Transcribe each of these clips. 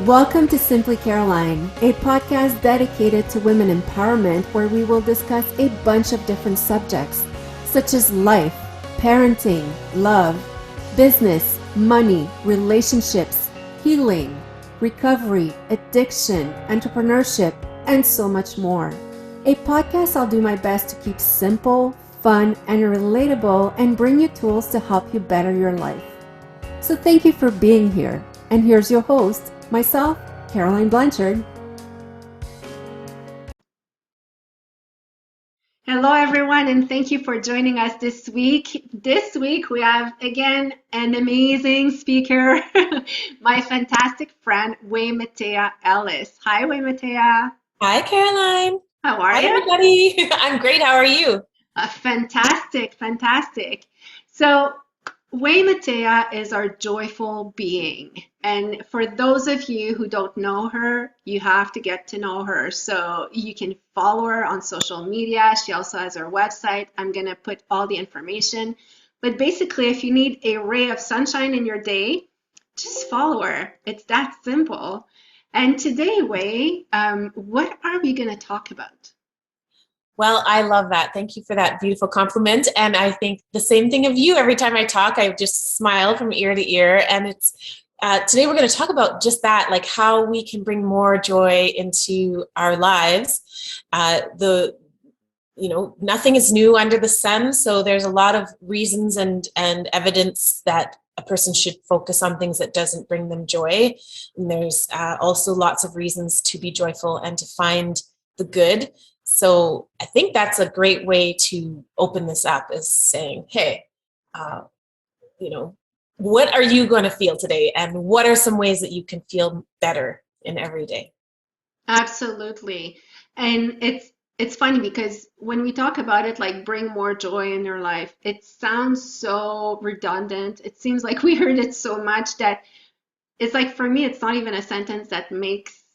Welcome to Simply Caroline, a podcast dedicated to women empowerment where we will discuss a bunch of different subjects such as life, parenting, love, business, money, relationships, healing, recovery, addiction, entrepreneurship, and so much more. A podcast I'll do my best to keep simple, fun, and relatable and bring you tools to help you better your life. So thank you for being here. And here's your host, myself, Caroline Blanchard. Hello, everyone, and thank you for joining us this week. This week, we have, again, an amazing speaker, my fantastic friend, Waymatea Ellis. Hi, Waymatea. Hi, Caroline. How are you? Hi, everybody. I'm great. How are you? Fantastic, fantastic. So, Waymatea is our joyful being. And for those of you who don't know her, you have to get to know her. So you can follow her on social media. She also has her website. I'm going to put all the information. But basically, if you need a ray of sunshine in your day, just follow her. It's that simple. And today, Way, what are we going to talk about? Well, I love that. Thank you for that beautiful compliment. And I think the same thing of you. Every time I talk, I just smile from ear to ear. And it's today we're going to talk about just that, like how we can bring more joy into our lives. Nothing is new under the sun. So there's a lot of reasons and evidence that a person should focus on things that doesn't bring them joy. And there's also lots of reasons to be joyful and to find the good. So I think that's a great way to open this up, is saying, hey, what are you going to feel today? And what are some ways that you can feel better in every day? Absolutely. And it's funny because when we talk about it, like bring more joy in your life, it sounds so redundant. It seems like we heard it so much that it's like, for me, it's not even a sentence that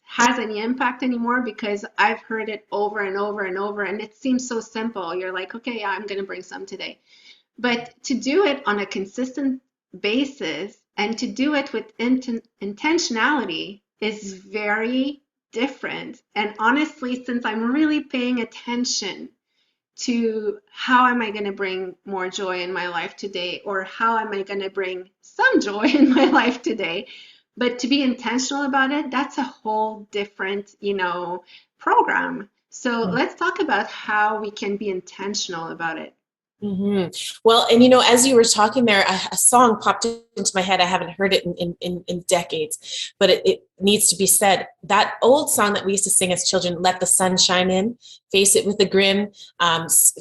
has any impact anymore because I've heard it over and over and over, and it seems so simple. You're like, okay, yeah, I'm going to bring some today. But to do it on a consistent basis and to do it with intentionality is very different. And honestly, since I'm really paying attention to how am I going to bring more joy in my life today, or how am I going to bring some joy in my life today, but to be intentional about it, that's a whole different, program. So let's talk about how we can be intentional about it. Mm-hmm. Well, and as you were talking there, a song popped into my head. I haven't heard it in decades, but it needs to be said. That old song that we used to sing as children, "Let the sun shine in, face it with a grin. Smilers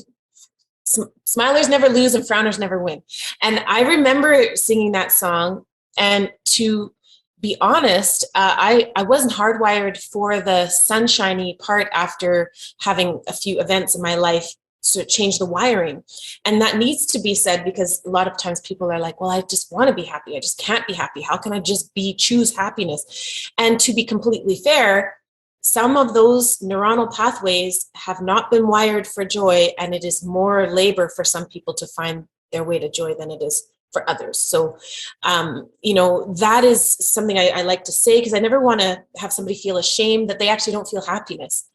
never lose and frowners never win." And I remember singing that song. And to be honest, I wasn't hardwired for the sunshiny part after having a few events in my life to change the wiring. And that needs to be said because a lot of times people are like, well, I just want to be happy. I just can't be happy. How can I just choose happiness? And to be completely fair, some of those neuronal pathways have not been wired for joy, and it is more labor for some people to find their way to joy than it is for others. So, that is something I like to say, because I never want to have somebody feel ashamed that they actually don't feel happiness.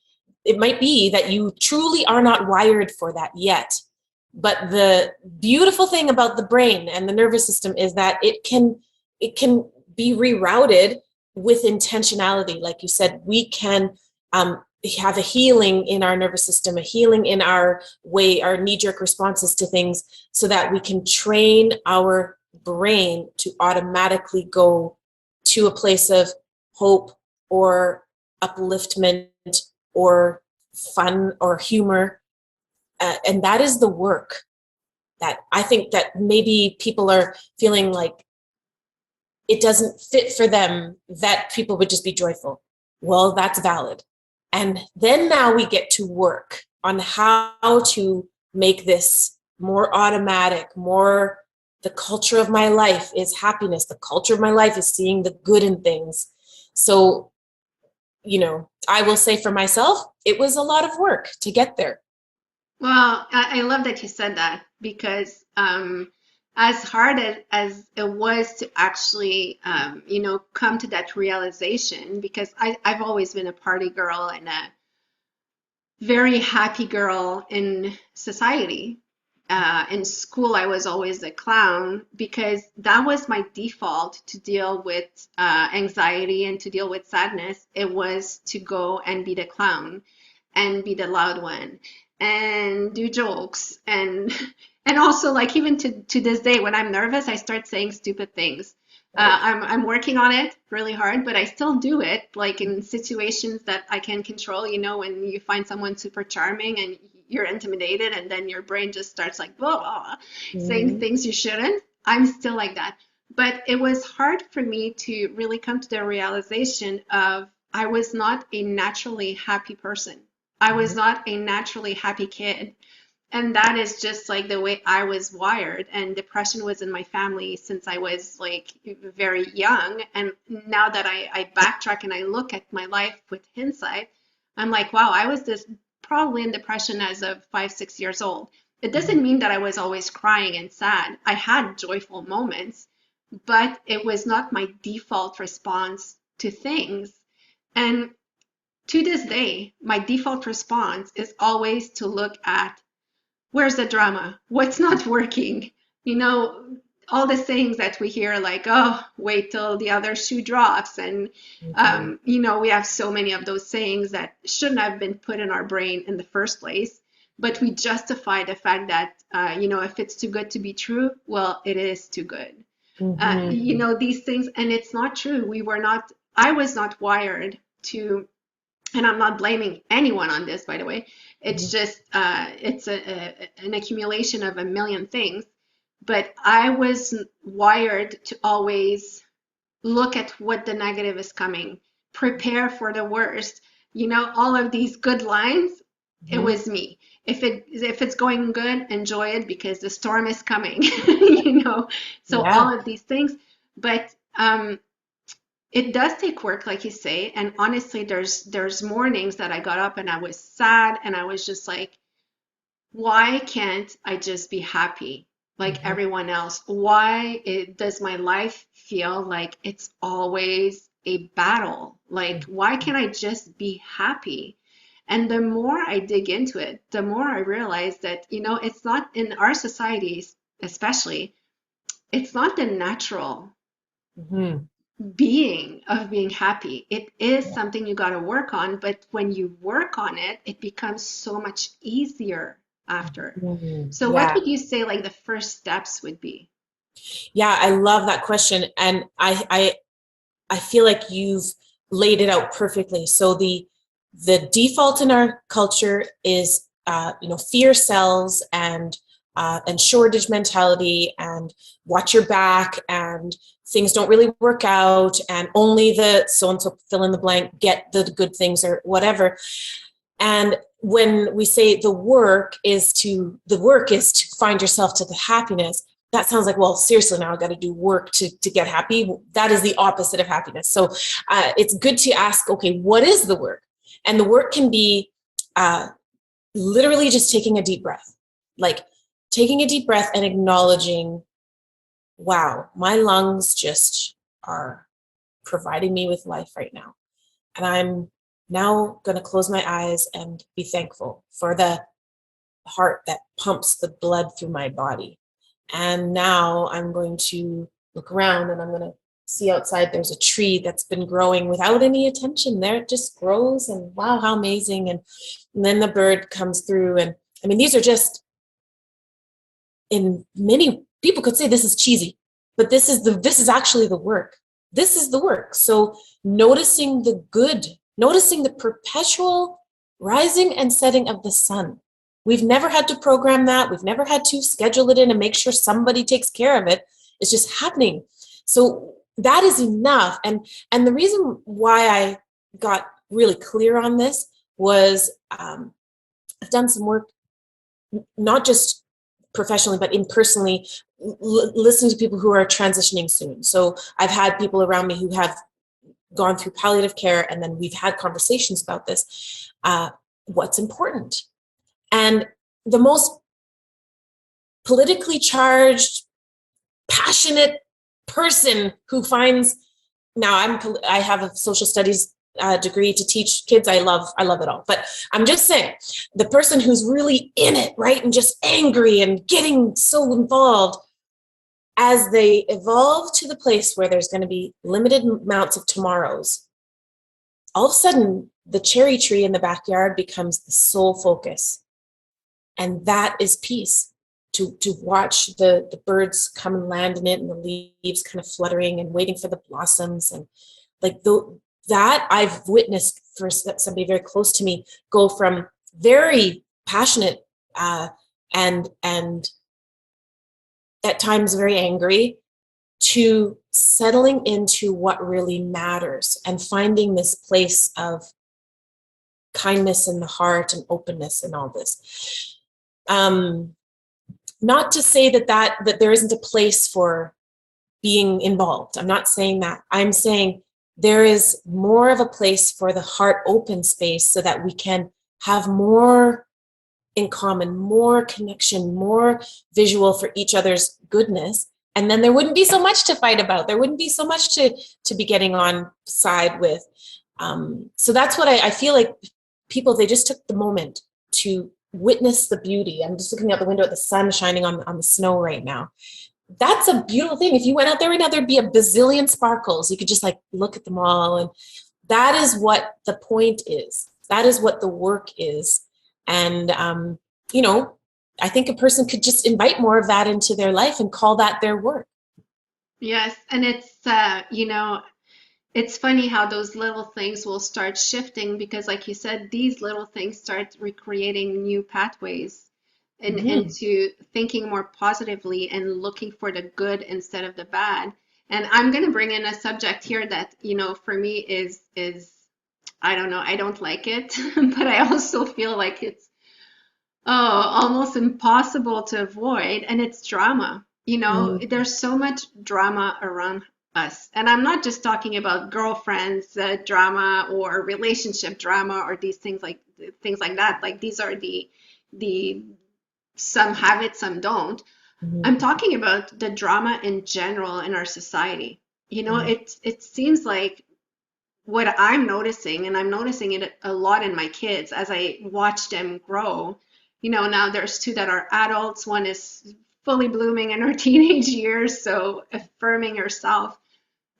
It might be that you truly are not wired for that yet. But the beautiful thing about the brain and the nervous system is that it can be rerouted with intentionality. Like you said, we can have a healing in our nervous system, a healing in our knee-jerk responses to things, so that we can train our brain to automatically go to a place of hope or upliftment or fun or humor. And that is the work that I think that maybe people are feeling like it doesn't fit for them, that people would just be joyful. Well, that's valid. And then now we get to work on how to make this more automatic, more the culture of my life is happiness. The culture of my life is seeing the good in things. So, I will say for myself, it was a lot of work to get there. Well, I love that you said that because as hard as it was to actually, come to that realization, because I've always been a party girl and a very happy girl in society. In school, I was always a clown because that was my default to deal with anxiety and to deal with sadness. It was to go and be the clown and be the loud one and do jokes and and also like even to this day when I'm nervous, I start saying stupid things. I'm working on it really hard, but I still do it like in situations that I can control. You know, when you find someone super charming and you're intimidated, and then your brain just starts like blah, blah, blah, saying Mhm. things you shouldn't. I'm still like that. But it was hard for me to really come to the realization of I was not a naturally happy person. I was Mhm. not a naturally happy kid. And that is just like the way I was wired. And depression was in my family since I was like very young. And now that I backtrack and I look at my life with hindsight, I'm like, wow, I was this probably in depression as of 5, 6 years old. It doesn't Mhm. mean that I was always crying and sad. I had joyful moments, but it was not my default response to things. And to this day, my default response is always to look at where's the drama? What's not working? You know, all the sayings that we hear, like, oh, wait till the other shoe drops. And, Mhm. we have so many of those sayings that shouldn't have been put in our brain in the first place. But we justify the fact that, if it's too good to be true, well, it is too good. Mhm. These things, and it's not true. I was not wired to, and I'm not blaming anyone on this, by the way. It's Mhm. just it's an accumulation of a million things. But I was wired to always look at what the negative is coming, prepare for the worst. All of these good lines, it Mhm. was me. If it's going good, enjoy it because the storm is coming. you know. So Yeah. all of these things, but it does take work, like you say. And honestly, there's mornings that I got up and I was sad and I was just like, why can't I just be happy like Mhm. everyone else? Does my life feel like it's always a battle? Like, why can't I just be happy? And the more I dig into it, the more I realize that, it's not in our societies, especially, it's not the natural Mhm. being happy. It is something you got to work on, but when you work on it, it becomes so much easier after. Mhm. So what Yeah. would you say like the first steps would be? Yeah, I love that question. And I feel like you've laid it out perfectly. So the default in our culture is fear sells and shortage mentality and watch your back and things don't really work out and only the so and so fill in the blank get the good things or whatever. And when we say the work is to find yourself to the happiness, that sounds like, well, seriously, now I got to do work to get happy. That is the opposite of happiness. So it's good to ask, okay, what is the work? And the work can be uh, literally just taking a deep breath, like taking a deep breath and acknowledging, wow, my lungs just are providing me with life right now. And I'm now going to close my eyes and be thankful for the heart that pumps the blood through my body. And now I'm going to look around and I'm going to see outside there's a tree that's been growing without any attention. There it just grows, and wow, how amazing. And then the bird comes through. And I mean, these are just, in many people could say this is cheesy, but this is actually the work. This is the work. So noticing the good, noticing the perpetual rising and setting of the sun. We've never had to program that. We've never had to schedule it in and make sure somebody takes care of it. It's just happening. So that is enough. And the reason why I got really clear on this was I've done some work, not just professionally, but impersonally, listening to people who are transitioning soon. So I've had people around me who have gone through palliative care, and then we've had conversations about this. What's important? And the most politically charged passionate person who finds, now I have a social studies degree to teach kids. I love it all. But I'm just saying, the person who's really in it, right, and just angry and getting so involved, as they evolve to the place where there's going to be limited amounts of tomorrows, all of a sudden the cherry tree in the backyard becomes the sole focus. And that is peace. To watch the birds come and land in it, and the leaves kind of fluttering and waiting for the blossoms, and like that I've witnessed for somebody very close to me go from very passionate and at times very angry to settling into what really matters and finding this place of kindness in the heart and openness and all this. Not to say that there isn't a place for being involved. I'm not saying that. I'm saying there is more of a place for the heart open space so that we can have more in common, more connection, more visual for each other's goodness. And then there wouldn't be so much to fight about. There wouldn't be so much to be getting on side with. So that's what I feel like people, they just took the moment to witness the beauty. I'm just looking out the window at the sun shining on the snow right now. That's a beautiful thing. If you went out there right now, there'd be a bazillion sparkles. You could just like look at them all. And that is what the point is. That is what the work is. And, I think a person could just invite more of that into their life and call that their work. Yes. And it's, it's funny how those little things will start shifting because, like you said, these little things start recreating new pathways and into thinking more positively and looking for the good instead of the bad. And I'm going to bring in a subject here that, for me is I don't know, I don't like it, but I also feel like it's almost impossible to avoid, and it's drama. There's so much drama around us. And I'm not just talking about girlfriends drama or relationship drama or these things like that. Like these are the some have it, some don't. I'm talking about the drama in general in our society. It seems like what I'm noticing, and I'm noticing it a lot in my kids as I watch them grow. Now there's two that are adults. One is fully blooming in her teenage years, so affirming herself.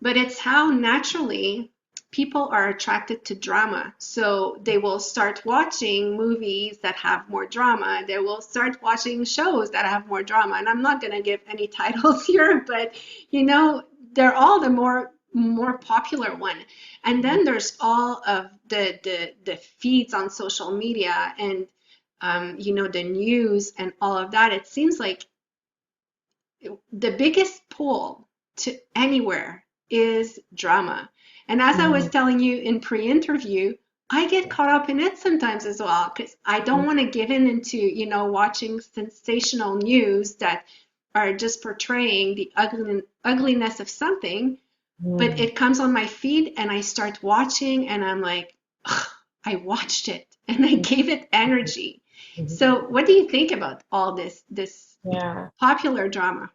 But it's how naturally people are attracted to drama. So they will start watching movies that have more drama. They will start watching shows that have more drama. And I'm not going to give any titles here, but they're all the more popular one. And then there's all of the feeds on social media and the news and all of that. It seems like the biggest pull to anywhere is drama. And as I was telling you in pre-interview, I get caught up in it sometimes as well because I don't want to give in into, watching sensational news that are just portraying the ugliness of something. But it comes on my feed and I start watching and I'm like, I watched it and I gave it energy. So what do you think about all this popular drama?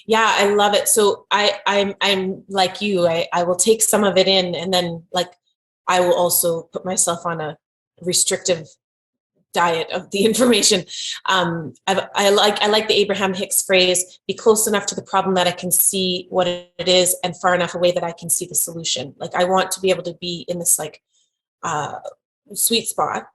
Yeah, I love it. So I'm like you. I will take some of it in, and then I will also put myself on a restrictive diet of the information. I like the Abraham Hicks phrase: "Be close enough to the problem that I can see what it is, and far enough away that I can see the solution." Like I want to be able to be in this sweet spot.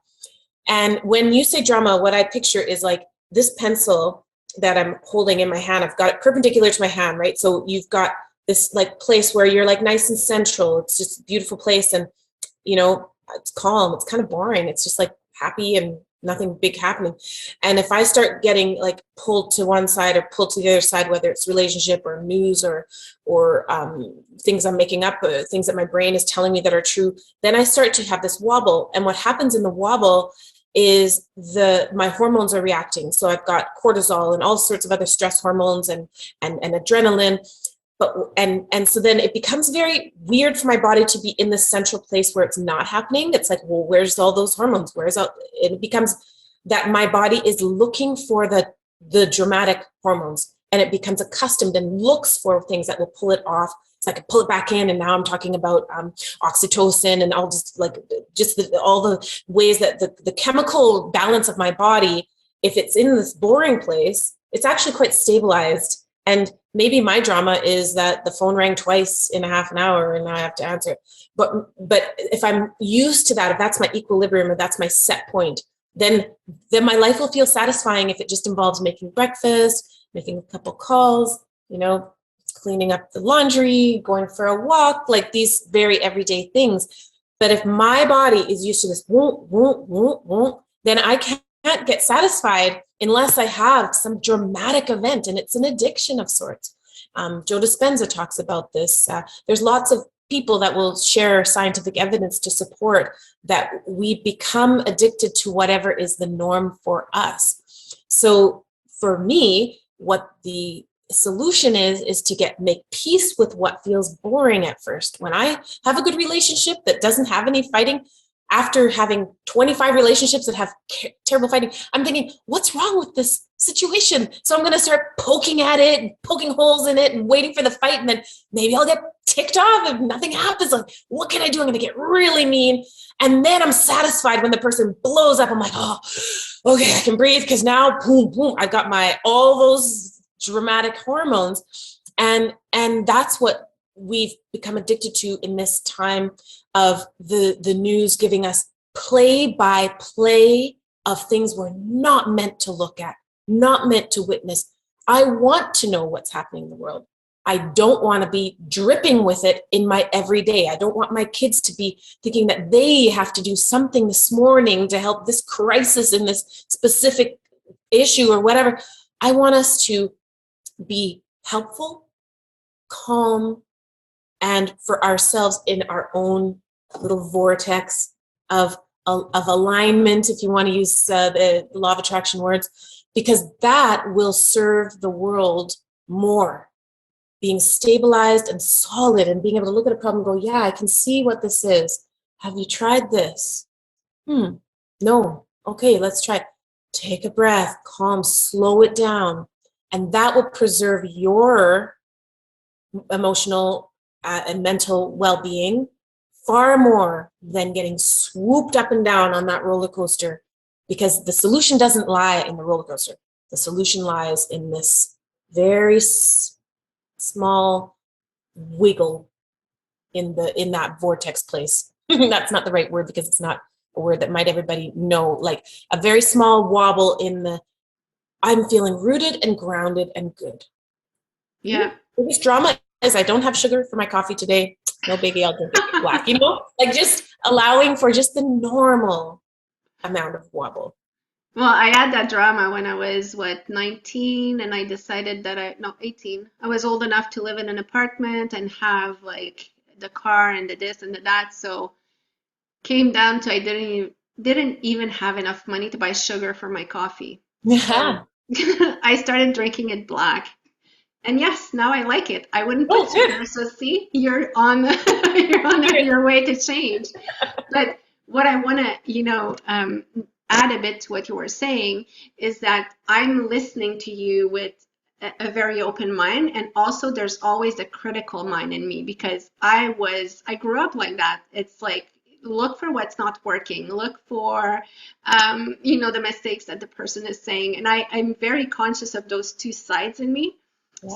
And when you say drama, what I picture is like this pencil that I'm holding in my hand. I've got it perpendicular to my hand, right? So you've got this place where you're nice and central. It's just a beautiful place. And, it's calm. It's kind of boring. It's just happy and nothing big happening. And if I start getting pulled to one side or pulled to the other side, whether it's relationship or news or things I'm making up, things that my brain is telling me that are true, then I start to have this wobble. And what happens in the wobble is my hormones are reacting. So I've got cortisol and all sorts of other stress hormones and adrenaline. And so then it becomes very weird for my body to be in this central place where it's not happening. It's like, well, where's all those hormones? It becomes that my body is looking for the dramatic hormones. and it becomes accustomed and looks for things that will pull it off. So I could pull it back in, and now I'm talking about oxytocin and all all the ways that the chemical balance of my body, if it's in this boring place, it's actually quite stabilized. And maybe my drama is that the phone rang twice in a half an hour and I have to answer it. But if I'm used to that, if that's my equilibrium, or that's my set point, then my life will feel satisfying if it just involves making breakfast, making a couple calls, cleaning up the laundry, going for a walk, like these very everyday things. But if my body is used to this, then I can't get satisfied unless I have some dramatic event, and it's an addiction of sorts. Joe Dispenza talks about this. There's lots of people that will share scientific evidence to support that we become addicted to whatever is the norm for us. So for me, what the solution is to make peace with what feels boring at first. When I have a good relationship that doesn't have any fighting, after having 25 relationships that have terrible fighting, I'm thinking, what's wrong with this situation? So I'm going to start poking at it, poking holes in it, and waiting for the fight. And then maybe I'll get ticked off if nothing happens. Like, what can I do? I'm going to get really mean. And then I'm satisfied when the person blows up. I'm like, oh, okay, I can breathe, because now, boom, boom, I've got all those dramatic hormones. And that's what we've become addicted to in this time of the news giving us play by play of things we're not meant to look at, not meant to witness. I want to know what's happening in the world. I don't want to be dripping with it in my everyday. I don't want my kids to be thinking that they have to do something this morning to help this crisis in this specific issue or whatever. I want us to be helpful, calm, and for ourselves in our own little vortex of alignment, if you want to use the law of attraction words, because that will serve the world more. Being stabilized and solid and being able to look at a problem and go, yeah, I can see what this is. Have you tried this? No. Okay, let's try it. Take a breath, calm, slow it down. And that will preserve your emotional and mental well-being far more than getting swooped up and down on that roller coaster, because the solution doesn't lie in the roller coaster. The solution lies in this very small wiggle in that vortex place. That's not the right word, because it's not a word that might everybody know. Like a very small wobble in the, I'm feeling rooted and grounded and good. Yeah. Biggest drama is I don't have sugar for my coffee today. No biggie, I'll drink it black. Like just allowing for just the normal amount of wobble. Well, I had that drama when I was, 19, and I decided that no, 18. I was old enough to live in an apartment and have like the car and the this and the that. So came down to I didn't even have enough money to buy sugar for my coffee. Yeah. So I started drinking it black. And yes, now I like it. I wouldn't Oh, put good. sugar. So see, you're on your way to change. But what I want to, add a bit to what you were saying is that I'm listening to you with a very open mind, and also there's always a critical mind in me, because I grew up like that. It's like, look for what's not working, look for the mistakes that the person is saying, and I'm very conscious of those two sides in me.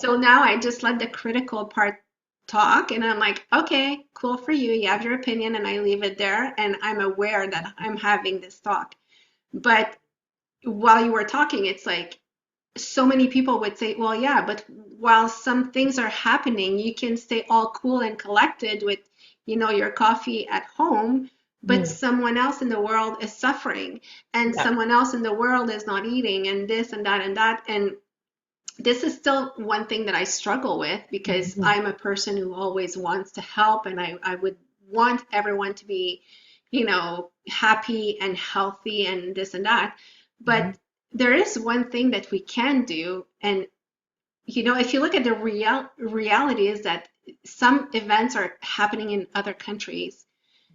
So now I just let the critical part talk, and I'm like, okay, cool for you. You have your opinion, and I leave it there. And I'm aware that I'm having this talk. But while you were talking, it's like so many people would say, well, yeah, but while some things are happening, you can stay all cool and collected with, your coffee at home, but someone else in the world is suffering, and someone else in the world is not eating, and this and that and that. And this is still one thing that I struggle with, because I'm a person who always wants to help, and I would want everyone to be, happy and healthy and this and that. But there is one thing that we can do. And, if you look at the reality is that some events are happening in other countries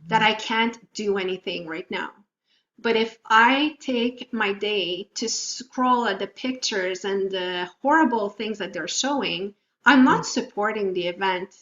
that I can't do anything right now. But if I take my day to scroll at the pictures and the horrible things that they're showing, I'm not supporting the event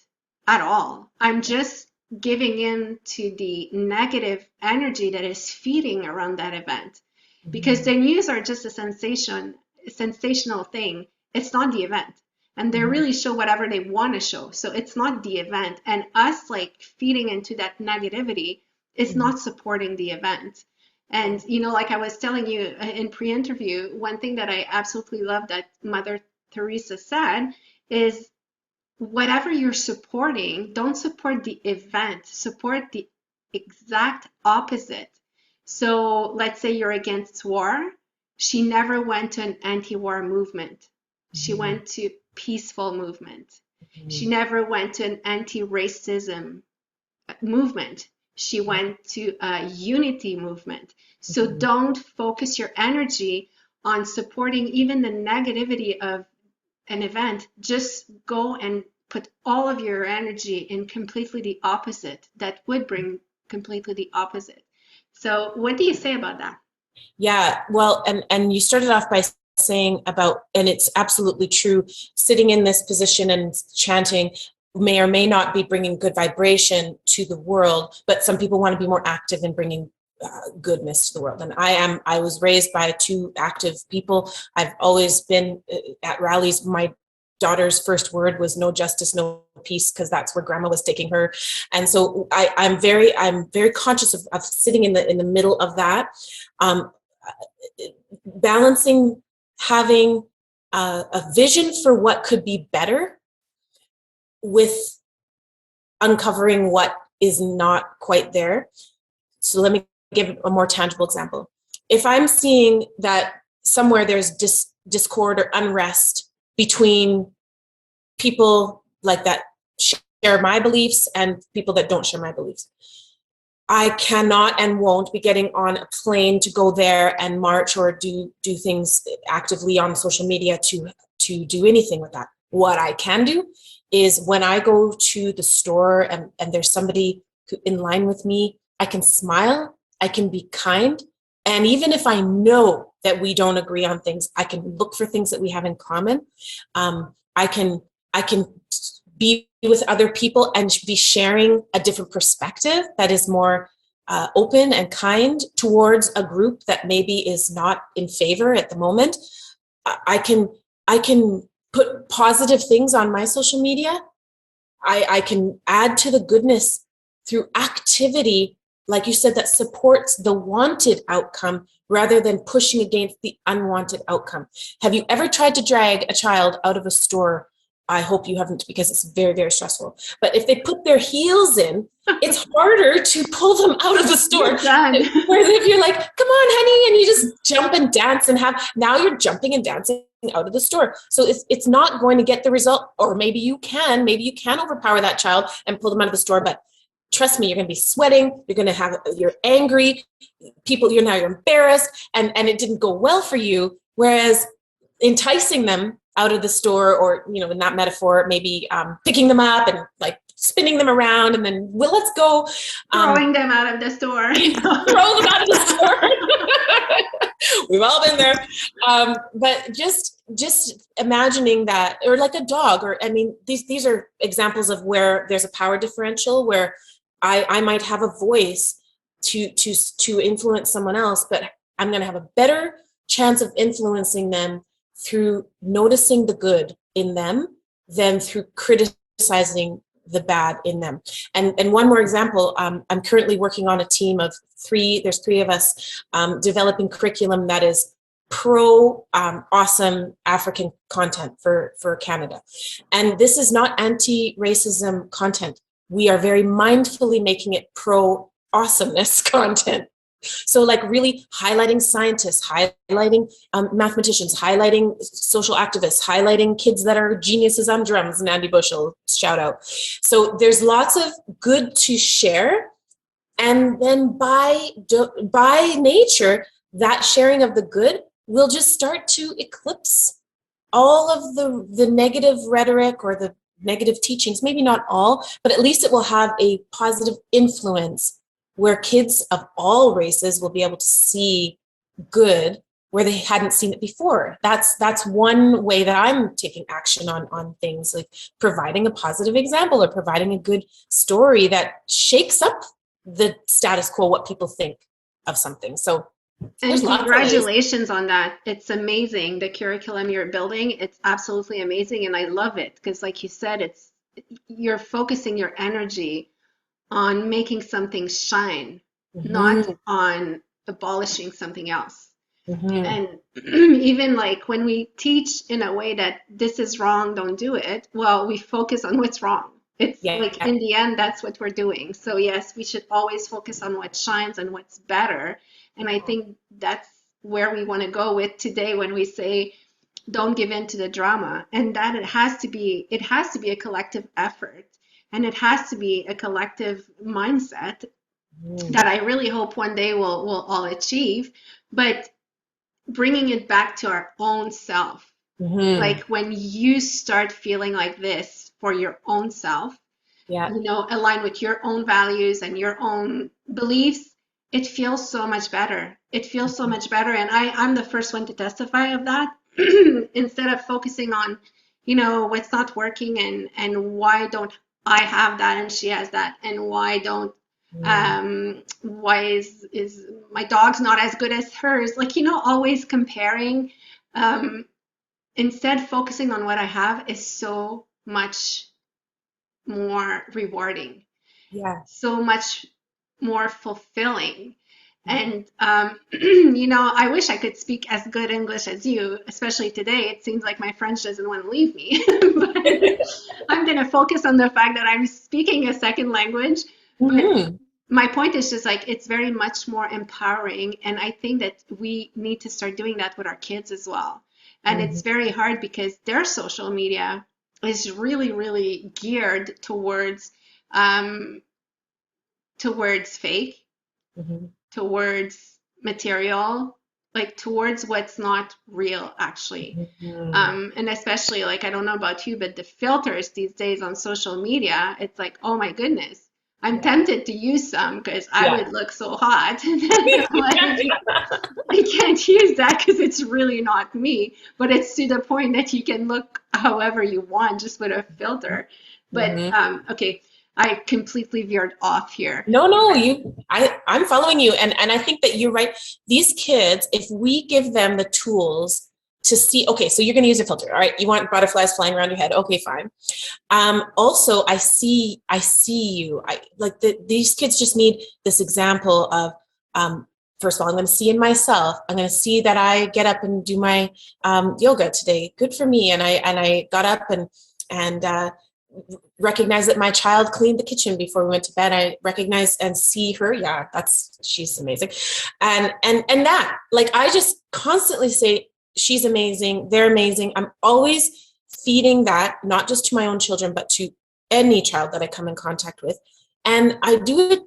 at all. I'm just giving in to the negative energy that is feeding around that event. Because the news are just a sensational thing. It's not the event. And they really show whatever they want to show. So it's not the event. And us like feeding into that negativity is not supporting the event. And, you know, like I was telling you in pre-interview, one thing that I absolutely love that Mother Teresa said is whatever you're supporting, don't support the event, support the exact opposite. So let's say you're against war. She never went to an anti-war movement. She went to peaceful movement. She never went to an anti-racism movement. She went to a unity movement. So don't focus your energy on supporting even the negativity of an event. Just go and put all of your energy in completely the opposite. That would bring completely the opposite. So what do you say about that? Yeah, well, and you started off by saying about, and it's absolutely true, sitting in this position and chanting may or may not be bringing good vibration to the world, but some people want to be more active in bringing goodness to the world. And I was raised by two active people. I've always been at rallies. My daughter's first word was no justice, no peace, because that's where grandma was taking her. And so I'm very conscious of sitting in the middle of that, balancing having a vision for what could be better with uncovering what is not quite there. So let me give a more tangible example. If I'm seeing that somewhere there's discord or unrest between people like that share my beliefs and people that don't share my beliefs, I cannot and won't be getting on a plane to go there and march or do things actively on social media to do anything with that. What I can do is when I go to the store and there's somebody in line with me, I can smile, I can be kind. And even if I know that we don't agree on things, I can look for things that we have in common. I can be with other people and be sharing a different perspective that is more open and kind towards a group that maybe is not in favor at the moment. I can put positive things on my social media. I can add to the goodness through activity, like you said, that supports the wanted outcome rather than pushing against the unwanted outcome. Have you ever tried to drag a child out of a store? I hope you haven't, because it's very, very stressful. But if they put their heels in, it's harder to pull them out of the store. Whereas if you're like, come on, honey, and you just jump and dance and now you're jumping and dancing out of the store. So it's not going to get the result, or maybe you can overpower that child and pull them out of the store. But trust me, you're going to be sweating. You're angry. You're embarrassed, and it didn't go well for you. Whereas enticing them out of the store, or, in that metaphor, maybe picking them up and like spinning them around and then, well, let's go. Throwing them out of the store. Throw them out of the store. We've all been there. But just imagining that, or like a dog, these are examples of where there's a power differential, where I might have a voice to influence someone else, but I'm going to have a better chance of influencing them through noticing the good in them than through criticizing the bad in them. And one more example, I'm currently working on a team of there's three of us, developing curriculum that is pro awesome African content for Canada. And this is not anti-racism content. We are very mindfully making it pro awesomeness content. So like really highlighting scientists, highlighting mathematicians, highlighting social activists, highlighting kids that are geniuses on drums, and Andy Bushel, shout out. So there's lots of good to share. And then by nature, that sharing of the good will just start to eclipse all of the negative rhetoric or the negative teachings. Maybe not all, but at least it will have a positive influence where kids of all races will be able to see good where they hadn't seen it before. That's one way that I'm taking action on things, like providing a positive example or providing a good story that shakes up the status quo, what people think of something. So there's And lots of ways. congratulations on that. It's amazing. The curriculum you're building, it's absolutely amazing. And I love it because, like you said, you're focusing your energy on making something shine, not Mm-hmm. on abolishing something else. Mm-hmm. And even like when we teach in a way that this is wrong, don't do it, well, we focus on what's wrong. It's like Yeah. in the end, that's what we're doing. So, yes, we should always focus on what shines and what's better. And I think that's where we want to go with today when we say, don't give in to the drama. And that it has to be a collective effort, and it has to be a collective mindset Mm-hmm. that I really hope one day we'll all achieve. But bringing it back to our own self. Mm-hmm. Like when you start feeling like this for your own self, Yeah. align with your own values and your own beliefs, it feels so much better. It feels so much better. And I'm the first one to testify of that. Instead of focusing on, what's not working and why don't I have that and she has that, and Mm-hmm. why is my dog's not as good as hers? Like, always comparing. Um, Instead, focusing on what I have is so much more rewarding, Yeah. so much more fulfilling. Mm-hmm. And, I wish I could speak as good English as you, especially today. It seems like my French doesn't want to leave me. But I'm going to focus on the fact that I'm speaking a second language. But Mm-hmm. my point is just like it's very much more empowering. And I think that we need to start doing that with our kids as well. And it's very hard because their social media is really, really geared um, towards fake, Mm-hmm. towards material, like towards what's not real, actually. Mm-hmm. And especially, like, I don't know about you, but the filters these days on social media, it's like, oh my goodness, I'm Yeah. tempted to use some because I Yeah. would look so hot. And then I'm like, I can't use that because it's really not me. But it's to the point that you can look however you want just with a filter. But Mm-hmm. okay, I completely veered off here. No, no, I'm following you. And I think that you're right. These kids, if we give them the tools to see, okay, so you're going to use a filter. All right. You want butterflies flying around your head. Okay, fine. Also, I see you. These kids just need this example of, first of all, I'm going to see in myself. I'm going to see that I get up and do my yoga today. Good for me. And I got up and recognize that my child cleaned the kitchen before we went to bed. I recognize and see her. Yeah, she's amazing. And that, like, I just constantly say, she's amazing. They're amazing. I'm always feeding that, not just to my own children, but to any child that I come in contact with. And I do it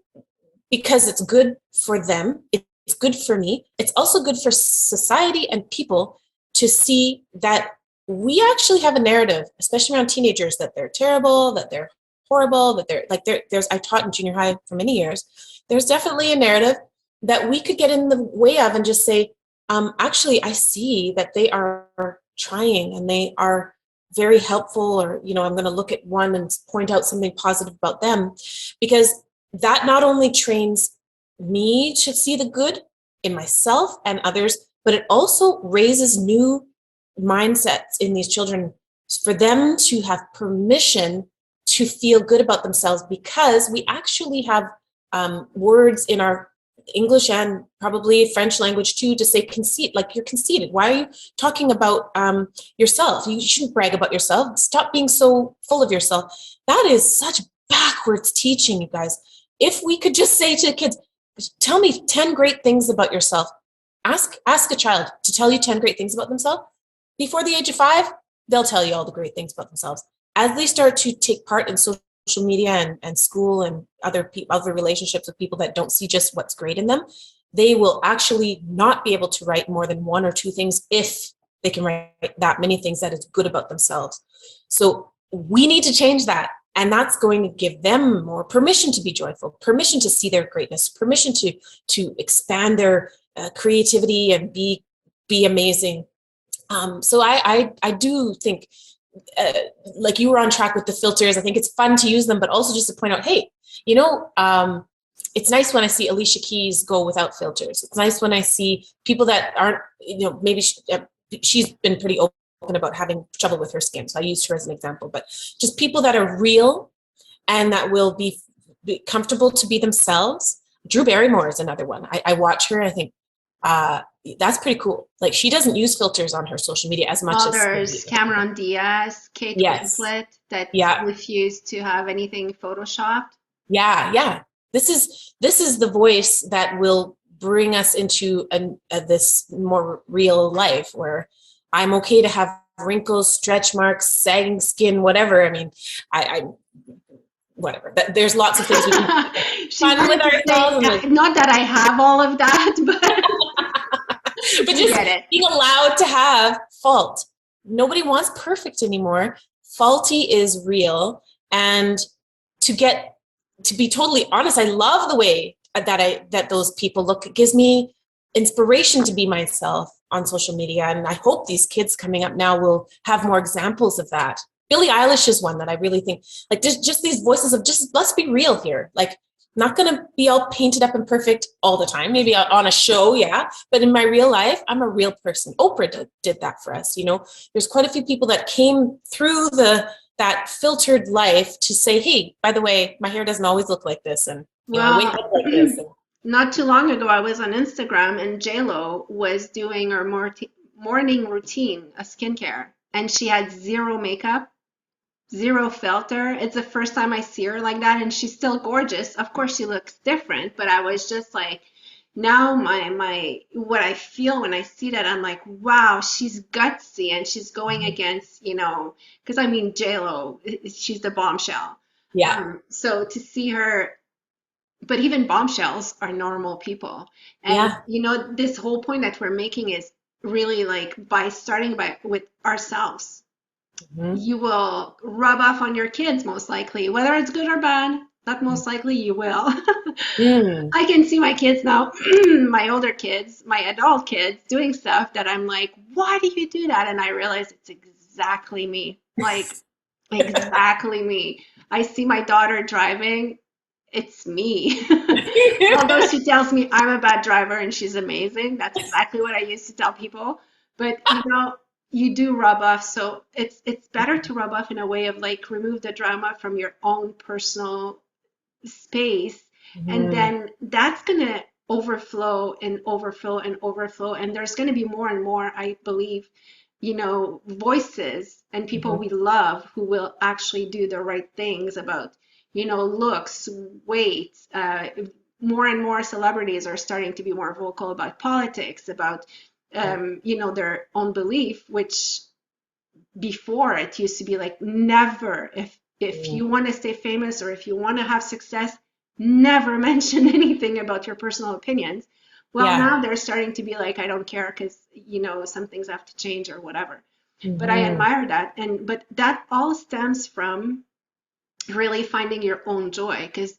because it's good for them. It's good for me. It's also good for society and people to see that we actually have a narrative, especially around teenagers, that they're terrible, that they're horrible, that there's, I taught in junior high for many years. There's definitely a narrative that we could get in the way of and just say, actually, I see that they are trying and they are very helpful, or, I'm going to look at one and point out something positive about them, because that not only trains me to see the good in myself and others, but it also raises new mindsets in these children for them to have permission to feel good about themselves, because we actually have words in our English and probably French language too to say conceit, like you're conceited. Why are you talking about yourself? You shouldn't brag about yourself. Stop being so full of yourself. That is such backwards teaching, you guys. If we could just say to the kids, tell me 10 great things about yourself. Ask a child to tell you 10 great things about themselves. Before the age of 5, they'll tell you all the great things about themselves. As they start to take part in social media and school and other relationships with people that don't see just what's great in them, they will actually not be able to write more than 1 or 2 things if they can write that many things that is good about themselves. So we need to change that. And that's going to give them more permission to be joyful, permission to see their greatness, permission to expand their creativity and be amazing. So I do think, like you were on track with the filters. I think it's fun to use them, but also just to point out, hey, it's nice when I see Alicia Keys go without filters. It's nice when I see people that aren't, maybe she's been pretty open about having trouble with her skin. So I used her as an example, but just people that are real and that will be comfortable to be themselves. Drew Barrymore is another one. I watch her. I think that's pretty cool. Like, she doesn't use filters on her social media as much as there's Cameron Diaz, Kate Winslet, that refuse to have anything photoshopped. Yeah. This is the voice that will bring us into this more real life where I'm okay to have wrinkles, stretch marks, sagging skin, whatever. I mean, I whatever. There's lots of things we can fun with ourselves. Not that I have all of that, but just being allowed to have fault. Nobody wants perfect anymore. Faulty is real. And to be totally honest, I love the way that those people look. It gives me inspiration to be myself on social media. And I hope these kids coming up now will have more examples of that. Billie Eilish is one that I really think, like, just these voices of just, let's be real here. Like, not going to be all painted up and perfect all the time, maybe on a show. Yeah. But in my real life, I'm a real person. Oprah did that for us. There's quite a few people that came through that filtered life to say, hey, by the way, my hair doesn't always look like this. And I wake up like this. Not too long ago, I was on Instagram and JLo was doing her morning routine, a skincare, and she had zero makeup, zero filter. It's the first time I see her like that, and she's still gorgeous. Of course, she looks different, but I was just like, now my what I feel when I see that, I'm like, wow, she's gutsy, and she's going against, because I mean, JLo, she's the bombshell. Yeah. So to see her. But even bombshells are normal people. And, this whole point that we're making is really like by starting with ourselves, you will rub off on your kids, most likely, whether it's good or bad. Not most likely, you will. I can see my kids now, my older kids, my adult kids doing stuff that I'm like, why do you do that? And I realize it's exactly me. Like, exactly me. I see my daughter driving. It's me. Although she tells me I'm a bad driver and she's amazing. That's exactly what I used to tell people. But you do rub off. So it's better to rub off in a way of like remove the drama from your own personal space. And then that's gonna overflow and overflow and overflow. And there's gonna be more and more, I believe, voices and people we love who will actually do the right things about looks, weight. More and more celebrities are starting to be more vocal about politics, about, their own belief, which before it used to be like, never, if you want to stay famous or if you want to have success, never mention anything about your personal opinions. Well, now they're starting to be like, I don't care because, some things have to change or whatever. But I admire that. But that all stems from really finding your own joy, because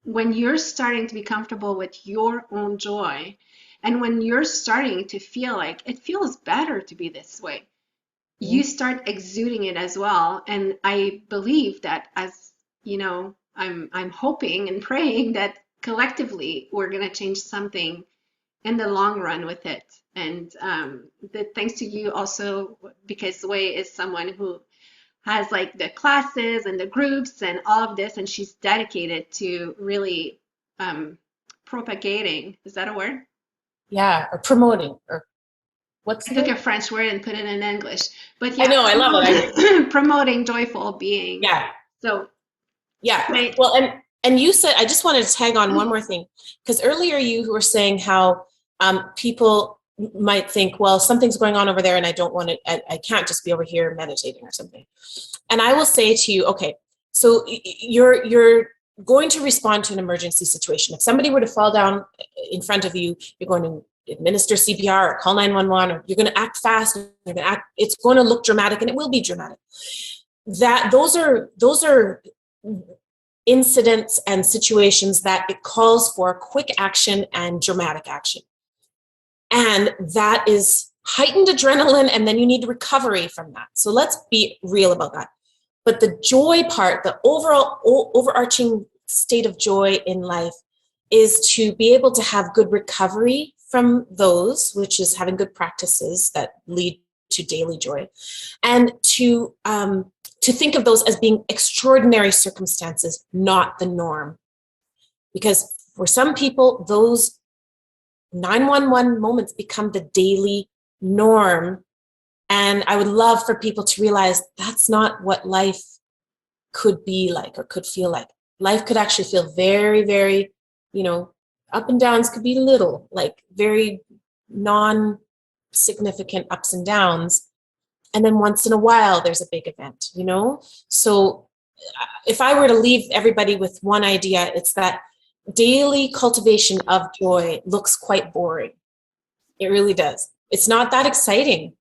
when you're starting to be comfortable with your own joy, and when you're starting to feel like it feels better to be this way, you start exuding it as well. And I believe that, as I'm hoping and praying that collectively we're going to change something in the long run with it. And thanks to you also, because Way is someone who has like the classes and the groups and all of this, and she's dedicated to really propagating. Is that a word? Yeah, or promoting, or what's I took a French word and put it in English. But yeah, I know, I love it. Promoting joyful being. Yeah. So yeah. Well, and you said, I just wanted to tag on one more thing, because earlier you were saying how people might think, well, something's going on over there and I don't want to, I can't just be over here meditating or something. And I will say to you, okay, so you're going to respond to an emergency situation. If somebody were to fall down in front of you, you're going to administer CPR or call 911, or you're going to act fast. It's going to look dramatic, and it will be dramatic. that those are incidents and situations that it calls for quick action and dramatic action. And that is heightened adrenaline, and then you need recovery from that. So let's be real about that. But the joy part, the overall overarching state of joy in life, is to be able to have good recovery from those, which is having good practices that lead to daily joy, and to think of those as being extraordinary circumstances, not the norm. Because for some people, those 911 moments become the daily norm. And I would love for people to realize that's not what life could be like or could feel like. Life could actually feel very, very, up and downs could be little, like very non-significant ups and downs. And then once in a while, there's a big event, So if I were to leave everybody with one idea, it's that daily cultivation of joy looks quite boring. It really does. It's not that exciting.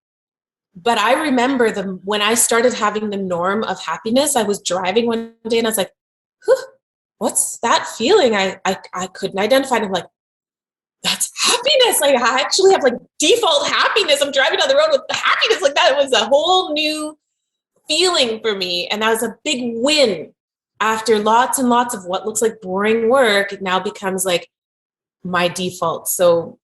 But I remember when I started having the norm of happiness, I was driving one day and I was like, what's that feeling? I couldn't identify it. I'm like, that's happiness. Like, I actually have like default happiness. I'm driving down the road with happiness like that. It was a whole new feeling for me. And that was a big win. After lots and lots of what looks like boring work, it now becomes like my default. So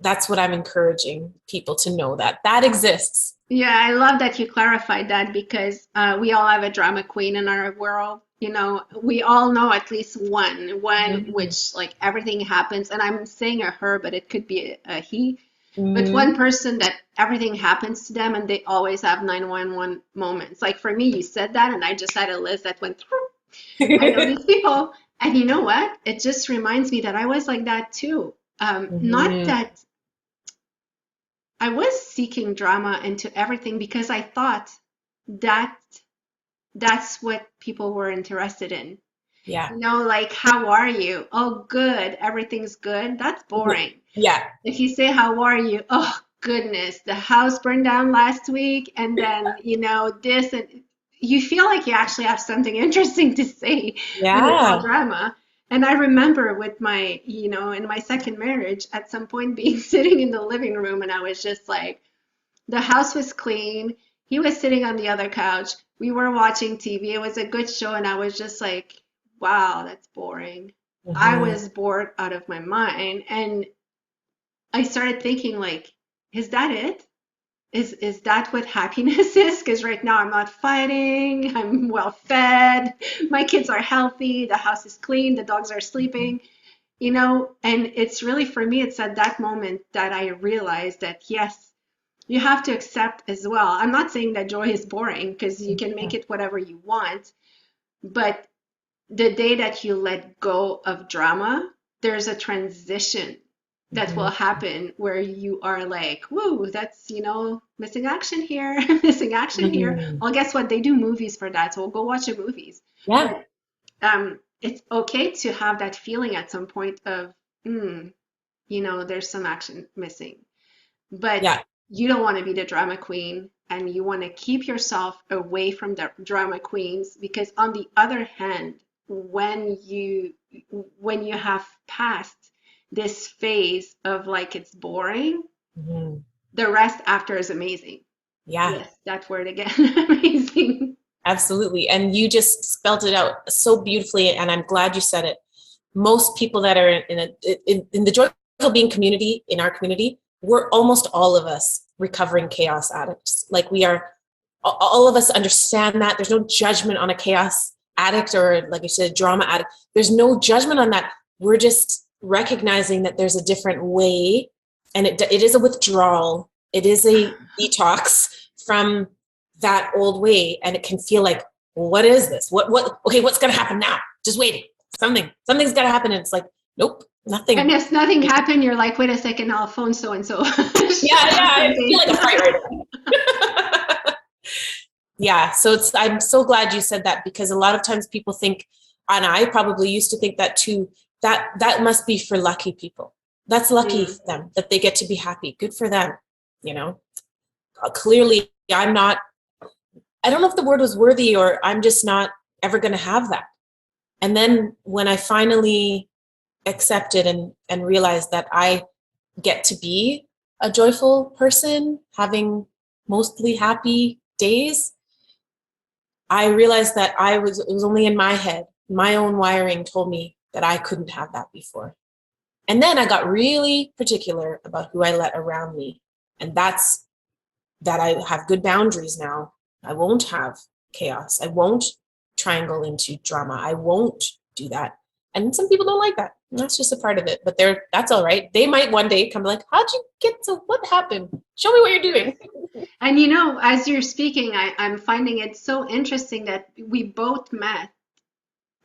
that's what I'm encouraging people to know, that exists. Yeah, I love that you clarified that, because we all have a drama queen in our world. We all know at least one which like everything happens, and I'm saying a her, but it could be a he. But one person that everything happens to them and they always have 911 moments. Like for me, you said that, and I just had a list that went through. I know these people. And you know what? It just reminds me that I was like that too. Not that I was seeking drama into everything, because I thought that that's what people were interested in. Yeah. Like, how are you? Oh, good. Everything's good. That's boring. Yeah. If you say, how are you? Oh, goodness. The house burned down last week. And then, this, and you feel like you actually have something interesting to say when it's all drama. And I remember with my, in my second marriage, at some point being sitting in the living room, and I was just like, the house was clean. He was sitting on the other couch. We were watching TV. It was a good show. And I was just like, wow, that's boring. I was bored out of my mind. And I started thinking, like, is that it? Is that what happiness is? Because right now I'm not fighting, I'm well fed, my kids are healthy, the house is clean, the dogs are sleeping, and it's really, for me, it's at that moment that I realized that, yes, you have to accept as well. I'm not saying that joy is boring, because you can make it whatever you want, but the day that you let go of drama, there's a transition that will happen where you are like, whoa, that's, missing action here, missing action here. Well, guess what? They do movies for that. So we'll go watch the movies. Yeah. But, it's okay to have that feeling at some point of, there's some action missing. But you don't want to be the drama queen, and you want to keep yourself away from the drama queens, because on the other hand, when you have passed this phase of like it's boring, the rest after is amazing. Yes, that word again. Amazing. Absolutely. And you just spelled it out so beautifully, and I'm glad you said it. Most people that are in the joyful being community, in our community, we're almost all of us recovering chaos addicts. Like, we are, all of us understand that. There's no judgment on a chaos addict, or like you said, drama addict. There's no judgment on that. We're just recognizing that there's a different way, and it is a withdrawal. It is a detox from that old way, and it can feel like, well, what is this? Okay, what's going to happen now? Just waiting. Something's got to happen, and it's like, nope, nothing. And if nothing happened, you're like, wait a second, I'll phone so and so. I feel like a fight right now. Yeah, so I'm so glad you said that, because a lot of times people think, and I probably used to think that too, that must be for lucky people. That's lucky for them, that they get to be happy. Good for them. Clearly I'm not I don't know if the word was worthy, or I'm just not ever going to have that. And then when I finally accepted and realized that I get to be a joyful person, having mostly happy days, I realized that it was only in my head. My own wiring told me that I couldn't have that before. And then I got really particular about who I let around me. And that's that I have good boundaries now. I won't have chaos. I won't triangle into drama. I won't do that. And some people don't like that. And that's just a part of it. But that's all right. They might one day come like, how'd you get to what happened? Show me what you're doing. And you know, as you're speaking, I'm finding it so interesting that we both met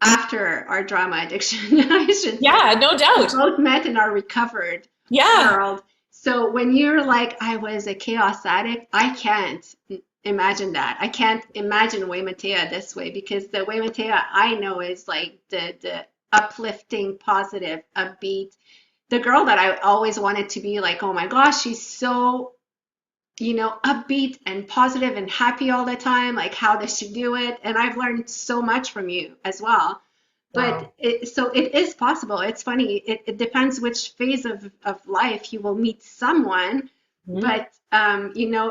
after our drama addiction, I should say. Yeah, no We doubt. both met in our recovered Yeah. world. So when you're like, I was a chaos addict, I can't imagine that. I can't imagine Waymatea this way, because the Waymatea I know is like the uplifting, positive, upbeat, the girl that I always wanted to be like, oh my gosh, she's so, upbeat and positive and happy all the time. Like, how does she do it? And I've learned so much from you as well. But Wow. so it is possible. It's funny. It depends which phase of life you will meet someone. Mhm. But,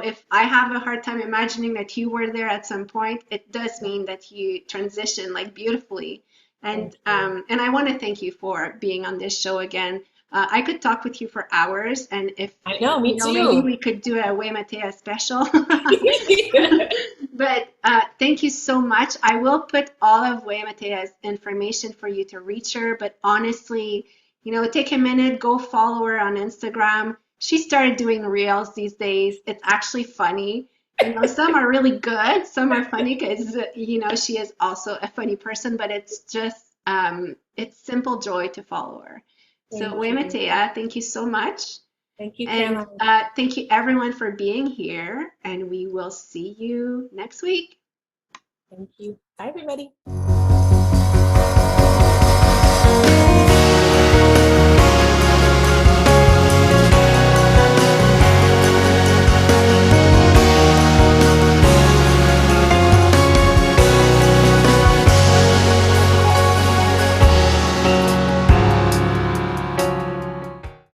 if I have a hard time imagining that you were there at some point, it does mean that you transition like beautifully. Thank you. And I want to thank you for being on this show again. I could talk with you for hours, and if I know, me maybe too. we could do a Waymatea special. But thank you so much. I will put all of Waymatea's information for you to reach her. But honestly, take a minute, go follow her on Instagram. She started doing reels these days. It's actually funny. Some are really good, some are funny because, she is also a funny person, but it's just, it's simple joy to follow her. So, Thank you. Waymatea, thank you so much. Thank you, And Caroline. thank you everyone for being here. And we will see you next week. Thank you. Bye, everybody.